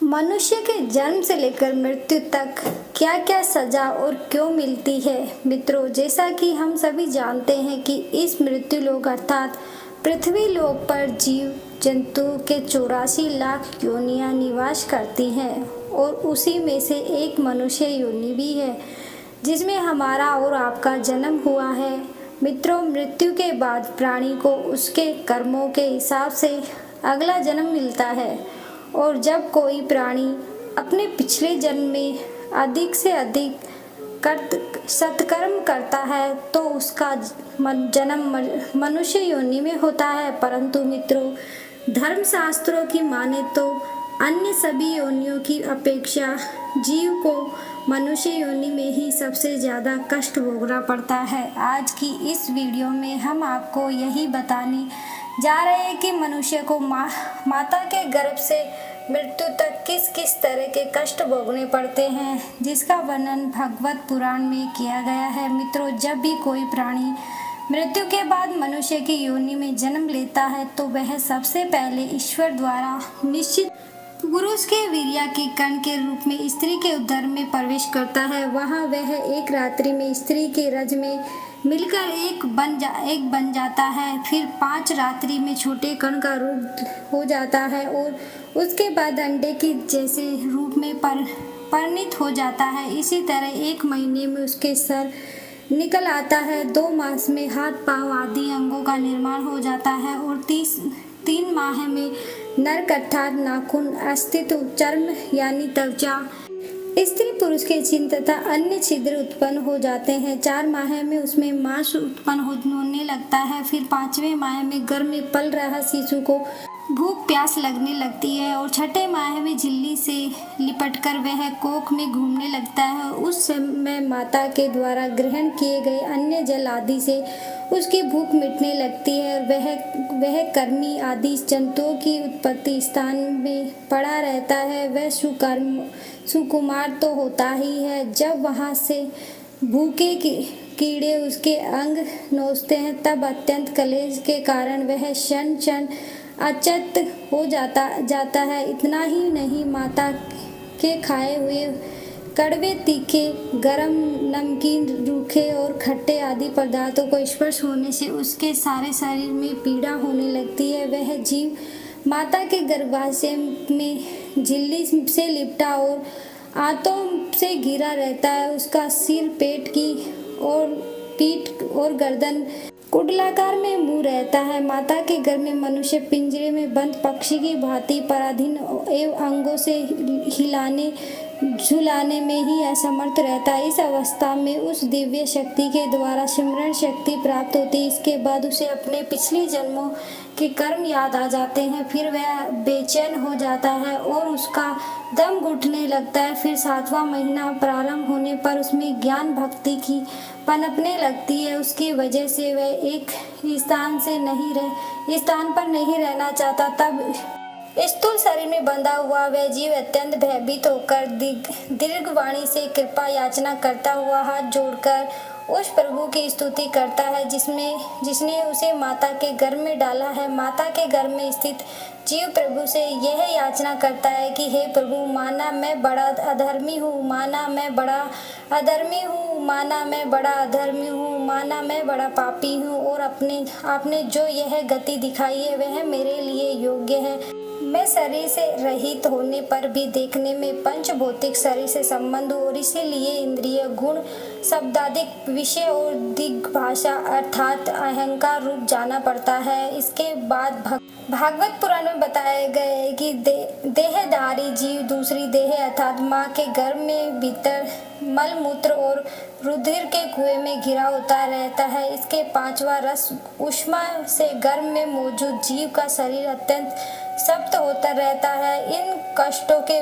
मनुष्य के जन्म से लेकर मृत्यु तक क्या क्या सजा और क्यों मिलती है। मित्रों, जैसा कि हम सभी जानते हैं कि इस मृत्यु लोक अर्थात पृथ्वी लोक पर जीव जंतु के 84 लाख योनियां निवास करती हैं और उसी में से एक मनुष्य योनि भी है जिसमें हमारा और आपका जन्म हुआ है। मित्रों, मृत्यु के बाद प्राणी को उसके कर्मों के हिसाब से अगला जन्म मिलता है और जब कोई प्राणी अपने पिछले जन्म में अधिक से अधिक सत्कर्म करता है तो उसका जन्म मनुष्य योनि में होता है। परंतु मित्रों, धर्मशास्त्रों की माने तो अन्य सभी योनियों की अपेक्षा जीव को मनुष्य योनि में ही सबसे ज़्यादा कष्ट भोगना पड़ता है। आज की इस वीडियो में हम आपको यही बताने जा रहे हैं कि मनुष्य को माता के गर्भ से मृत्यु तक किस किस तरह के कष्ट भोगने पड़ते हैं, जिसका वर्णन भगवत पुराण में किया गया है। मित्रों, जब भी कोई प्राणी मृत्यु के बाद मनुष्य की योनि में जन्म लेता है तो वह सबसे पहले ईश्वर द्वारा निश्चित पुरुष के वीर्य के कण के रूप में स्त्री के उदर में प्रवेश करता है। वहाँ वह एक रात्रि में स्त्री के रज में मिलकर एक बन जाता है। फिर 5 रात्रि में छोटे कण का रूप हो जाता है और उसके बाद अंडे की जैसे रूप में परिणित हो जाता है। इसी तरह 1 महीने में उसके सर निकल आता है। 2 मास में हाथ पांव आदि अंगों का निर्माण हो जाता है और 3 माह में नर अर्थात नाखून, अस्तित्व, चर्म यानी त्वचा, स्त्री पुरुष के चिन्ह तथा अन्य छिद्र उत्पन्न हो जाते हैं। 4 माह में उसमें मांस उत्पन्न होने लगता है। फिर 5वें माह में गर्भ में पल रहा शिशु को भूख प्यास लगने लगती है और 6ठे माह में झिल्ली से लिपटकर वह कोख में घूमने लगता है। उस समय माता के द्वारा ग्रहण किए गए अन्य जल आदि से उसकी भूख मिटने लगती है और वह कर्मी आदि जंतुओं की उत्पत्ति स्थान में पड़ा रहता है। वह सुकुमार तो होता ही है। जब वहाँ से भूखे कीड़े उसके अंग नोचते हैं तब अत्यंत कलेश के कारण वह क्षण अचेत हो जाता है। इतना ही नहीं, माता के खाए हुए कड़वे, तीखे, गरम, नमकीन, रूखे और खट्टे आदि पदार्थों को स्पर्श होने से उसके सारे शरीर में पीड़ा होने लगती है। वह जीव माता के गर्भाशय में झिल्ली से लिपटा और आंतों से घिरा रहता है। उसका सिर, पेट की और पीठ और गर्दन कुंडलाकार में मुंह रहता है। माता के गर्भ में मनुष्य पिंजरे में बंद पक्षी की भांति पराधीन एवं अंगों से हिलाने झुलाने में ही असमर्थ रहता है। इस अवस्था में उस दिव्य शक्ति के द्वारा स्मरण शक्ति प्राप्त होती है। इसके बाद उसे अपने पिछले जन्मों के कर्म याद आ जाते हैं। फिर वह बेचैन हो जाता है और उसका दम घुटने लगता है। फिर 7वां महीना प्रारंभ होने पर उसमें ज्ञान भक्ति की पनपने लगती है। उसकी वजह से वह एक स्थान पर नहीं रहना चाहता। तब स्थूल शरीर में बंधा हुआ वह जीव अत्यंत भयभीत होकर दीर्घ वाणी से कृपा याचना करता हुआ हाथ जोड़कर उस प्रभु की स्तुति करता है जिसने उसे माता के गर्भ में डाला है। माता के गर्भ में स्थित जीव प्रभु से यह याचना करता है कि हे प्रभु, माना मैं बड़ा अधर्मी हूँ, माना मैं बड़ा अधर्मी हूँ, माना मैं बड़ा अधर्मी हूँ, माना मैं बड़ा पापी हूँ और आपने जो यह गति दिखाई है वह मेरे लिए योग्य है। मैं शरीर से रहित होने पर भी देखने में पंच भौतिक शरीर से संबंध हूँ और इसीलिए इंद्रिय, गुण, शब्दादिक विषय और दिग्भाषा अर्थात अहंकार रूप जाना पड़ता है। इसके बाद भागवत पुराण में बताया गया है कि देहधारी जीव दूसरी देह अर्थात माँ के गर्भ में भीतर मल मूत्र और रुधिर के कुएं में घिरा होता रहता है। इसके 5वां रस ऊष्मा से गर्भ में मौजूद जीव का शरीर अत्यंत सप्त होता रहता है। इन कष्टों के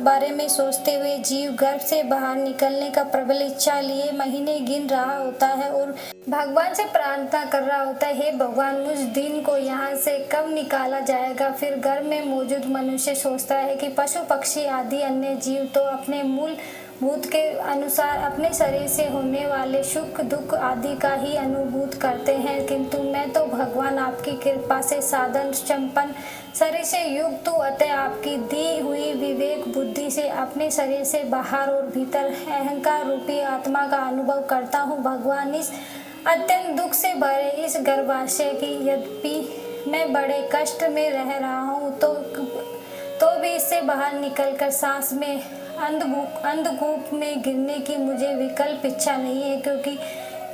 बारे में सोचते हुए जीव गर्भ से बाहर निकलने का प्रबल इच्छा लिए महीने गिन रहा होता है और भगवान से प्रार्थना कर रहा होता है, हे भगवान, मुझ दिन को यहाँ से कब निकाला जाएगा। फिर गर्भ में मौजूद मनुष्य सोचता है कि पशु पक्षी आदि अन्य जीव तो अपने मूल भूत के अनुसार अपने शरीर से होने वाले सुख दुख आदि का ही अनुभूत करते हैं, किंतु मैं तो भगवान आपकी कृपा से साधन संपन्न शरीर से युक्त हूँ, अतः आपकी दी हुई विवेक बुद्धि से अपने शरीर से बाहर और भीतर अहंकार रूपी आत्मा का अनुभव करता हूँ। भगवान, इस अत्यंत दुख से भरे इस गर्भाशय की यद्यपि मैं बड़े कष्ट में रह रहा हूँ तो भी इससे बाहर निकलकर सांस में अंधकूप में गिरने की मुझे विकल्प इच्छा नहीं है, क्योंकि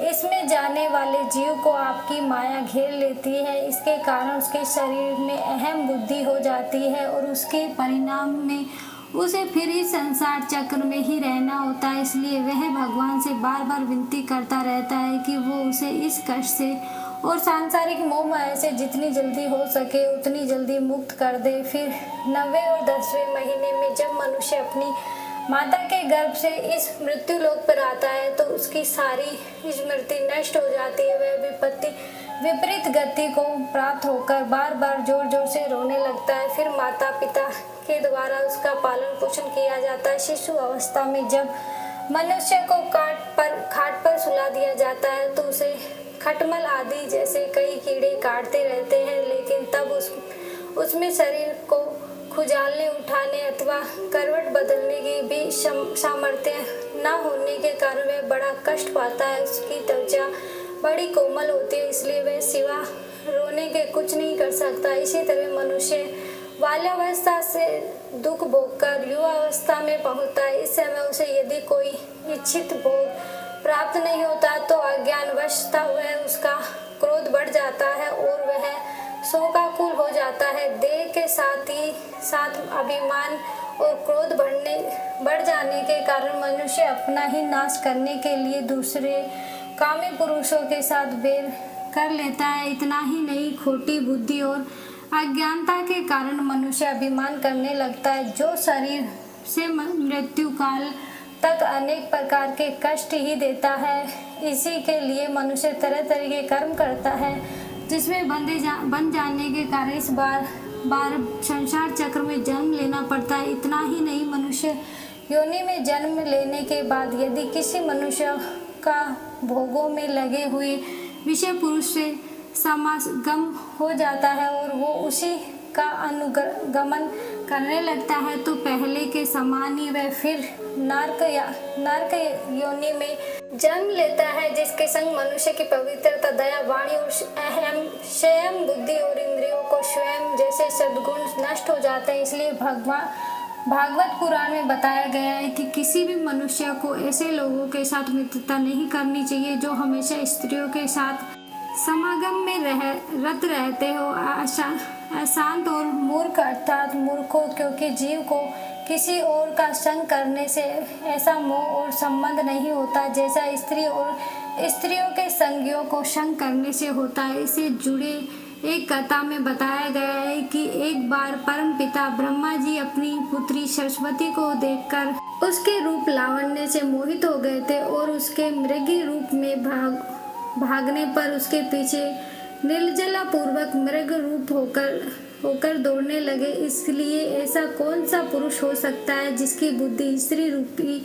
इसमें जाने वाले जीव को आपकी माया घेर लेती है। इसके कारण उसके शरीर में अहम बुद्धि हो जाती है और उसके परिणाम में उसे फिर इस संसार चक्र में ही रहना होता है। इसलिए वह भगवान से बार बार विनती करता रहता है कि वो उसे इस कष्ट से और सांसारिक मोह माया से जितनी जल्दी हो सके उतनी जल्दी मुक्त कर दे। फिर 9वें और 10वें महीने में जब मनुष्य अपनी माता के गर्भ से इस मृत्यु लोक पर आता है तो उसकी सारी स्मृति नष्ट हो जाती है। वह विपत्ति विपरीत गति को प्राप्त होकर बार बार जोर जोर से रोने लगता है। फिर माता पिता के द्वारा उसका पालन पोषण किया जाता है। शिशु अवस्था में जब मनुष्य को खाट पर सुला दिया जाता है तो उसे खटमल आदि जैसे कई कीड़े काटते रहते हैं, लेकिन तब उसमें शरीर को खुजालने उठाने अथवा करवट बदलने की भी सामर्थ्य न होने के कारण वह बड़ा कष्ट पाता है। उसकी त्वचा बड़ी कोमल होती है, इसलिए वह सिवा रोने के कुछ नहीं कर सकता। इसी तरह मनुष्य बाल्यावस्था से दुख भोगकर युवा अवस्था में पहुंचता है। इस समय उसे यदि कोई इच्छित भोग प्राप्त नहीं होता तो अज्ञानवशता वह उसका क्रोध बढ़ जाता है और वह शोकाकुल हो जाता है। देह के साथ ही साथ अभिमान और क्रोध बढ़ जाने के कारण मनुष्य अपना ही नाश करने के लिए दूसरे कामी पुरुषों के साथ बैर कर लेता है। इतना ही नहीं, खोटी बुद्धि और अज्ञानता के कारण मनुष्य अभिमान करने लगता है, जो शरीर से मृत्यु काल तक अनेक प्रकार के कष्ट ही देता है। इसी के लिए मनुष्य तरह तरह के कर्म करता है, जिसमें बन जाने के कारण इस बार संसार चक्र में जन्म लेना पड़ता है। इतना ही नहीं, मनुष्य योनि में जन्म लेने के बाद यदि किसी मनुष्य का भोगों में लगे हुए विषय पुरुष से समागम हो जाता है और वो उसी का अनुगमन करने लगता है तो पहले के समान ही वह फिर नरक योनि में जन्म लेता है, जिसके संग मनुष्य की पवित्रता, दया, वाणी और स्वयं बुद्धि और इंद्रियों को स्वयं जैसे सद्गुण नष्ट हो जाते हैं। इसलिए भागवत पुराण में बताया गया है कि किसी भी मनुष्य को ऐसे लोगों के साथ मित्रता नहीं करनी चाहिए जो हमेशा स्त्रियों के साथ समागम में रत रहते हो। अशांत और मूर्ख अर्थात मूर्खों, क्योंकि जीव को किसी और का संग करने से ऐसा मोह और संबंध नहीं होता जैसा स्त्रियों के संगियों को संग करने से होता है। इससे जुड़े एक कथा में बताया गया है कि एक बार परम पिता ब्रह्मा जी अपनी पुत्री सरस्वती को देखकर उसके रूप लावण्य से मोहित हो गए थे और उसके मृगी रूप में भागने पर उसके पीछे निर्जला पूर्वक मृग रूप होकर दौड़ने लगे। इसलिए ऐसा कौन सा पुरुष हो सकता है जिसकी बुद्धि स्त्री रूपी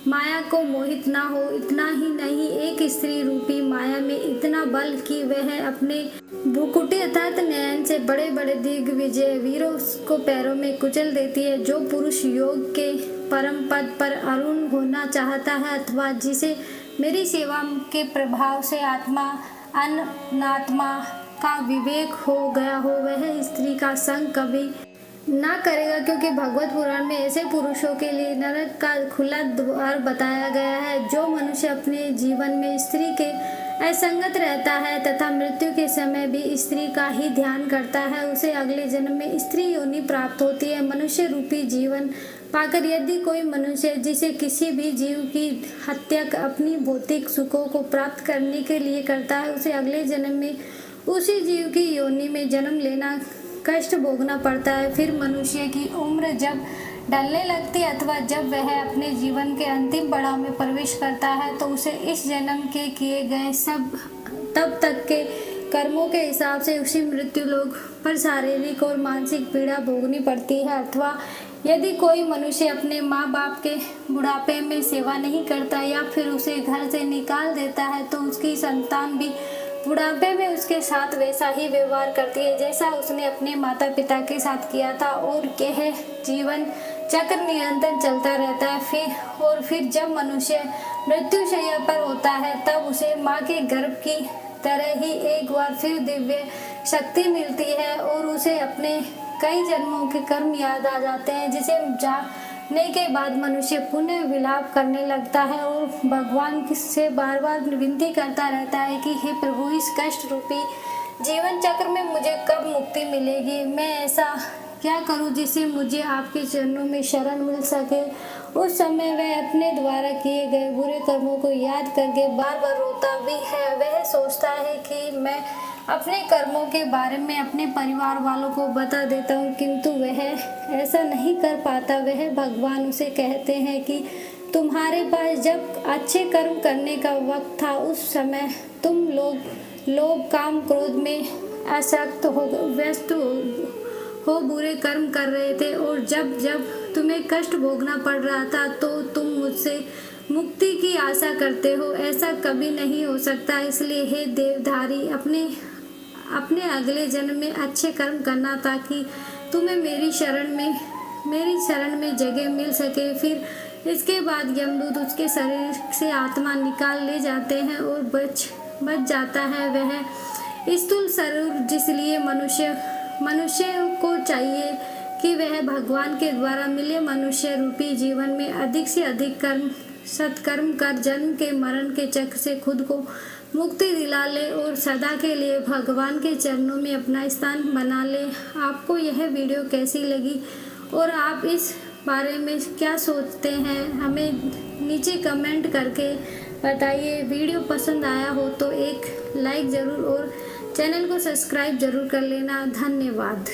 माया को मोहित ना हो। इतना ही नहीं, एक स्त्री रूपी माया में इतना बल कि वह अपने भ्रुकुटी अर्थात नयन से बड़े बड़े दिग्विजय वीरों को पैरों में कुचल देती है। जो पुरुष योग के परम पद पर आरूढ़ होना चाहता है अथवा जिसे मेरी सेवा के प्रभाव से आत्मा अनात्मा का विवेक हो गया हो, वह स्त्री का संग कभी ना करेगा, क्योंकि भगवत पुराण में ऐसे पुरुषों के लिए नरक का खुला द्वार बताया गया है। जो मनुष्य अपने जीवन में स्त्री के असंगत रहता है तथा मृत्यु के समय भी स्त्री का ही ध्यान करता है, उसे अगले जन्म में स्त्री योनि प्राप्त होती है। मनुष्य रूपी जीवन पाकर यदि कोई मनुष्य जिसे किसी भी जीव की हत्या अपनी भौतिक सुखों को प्राप्त करने के लिए करता है, उसे अगले जन्म में उसी जीव की योनि में जन्म लेना कष्ट भोगना पड़ता है। फिर मनुष्य की उम्र जब ढलने लगती है अथवा जब वह अपने जीवन के अंतिम पड़ाव में प्रवेश करता है तो उसे इस जन्म के किए गए सब तब तक के कर्मों के हिसाब से उसी मृत्यु लोक पर शारीरिक और मानसिक पीड़ा भोगनी पड़ती है। अथवा यदि कोई मनुष्य अपने माँ बाप के बुढ़ापे में सेवा नहीं करता या फिर उसे घर से निकाल देता है तो उसकी संतान भी बुढ़ापे में उसके साथ वैसा ही व्यवहार करती है जैसा उसने अपने माता पिता के साथ किया था और यह जीवन चक्र निरंतर चलता रहता है। फिर जब मनुष्य मृत्युशैया पर होता है तब उसे माँ के गर्भ की तरह ही एक बार फिर दिव्य शक्ति मिलती है और उसे अपने कई जन्मों के कर्म याद आ जाते हैं, जिसे जानने के बाद मनुष्य पुनः विलाप करने लगता है और भगवान से बार बार विनती करता रहता है कि हे प्रभु, इस कष्ट रूपी जीवन चक्र में मुझे कब मुक्ति मिलेगी। मैं ऐसा क्या करूं जिससे मुझे आपके चरणों में शरण मिल सके। उस समय वह अपने द्वारा किए गए बुरे कर्मों को याद करके बार बार रोता भी है। वह सोचता है कि मैं अपने कर्मों के बारे में अपने परिवार वालों को बता देता हूँ, किंतु वह ऐसा नहीं कर पाता। वह भगवान उसे कहते हैं कि तुम्हारे पास जब अच्छे कर्म करने का वक्त था उस समय तुम लोभ काम क्रोध में आसक्त हो व्यस्त हो बुरे कर्म कर रहे थे, और जब तुम्हें कष्ट भोगना पड़ रहा था तो तुम मुझसे मुक्ति की आशा करते हो। ऐसा कभी नहीं हो सकता। इसलिए हे देवधारी, अपने अगले जन्म में अच्छे कर्म करना ताकि तुम्हें मेरी शरण में जगह मिल सके। फिर इसके बाद यमदूत उसके शरीर से आत्मा निकाल ले जाते हैं और बच जाता है वह स्थूल शरीर। जिसलिए मनुष्य को चाहिए कि वह भगवान के द्वारा मिले मनुष्य रूपी जीवन में अधिक से अधिक सत्कर्म कर जन्म के मरण के चक्र से खुद को मुक्ति दिला ले और सदा के लिए भगवान के चरणों में अपना स्थान बना ले। आपको यह वीडियो कैसी लगी और आप इस बारे में क्या सोचते हैं, हमें नीचे कमेंट करके बताइए। वीडियो पसंद आया हो तो एक लाइक ज़रूर और चैनल को सब्सक्राइब ज़रूर कर लेना। धन्यवाद।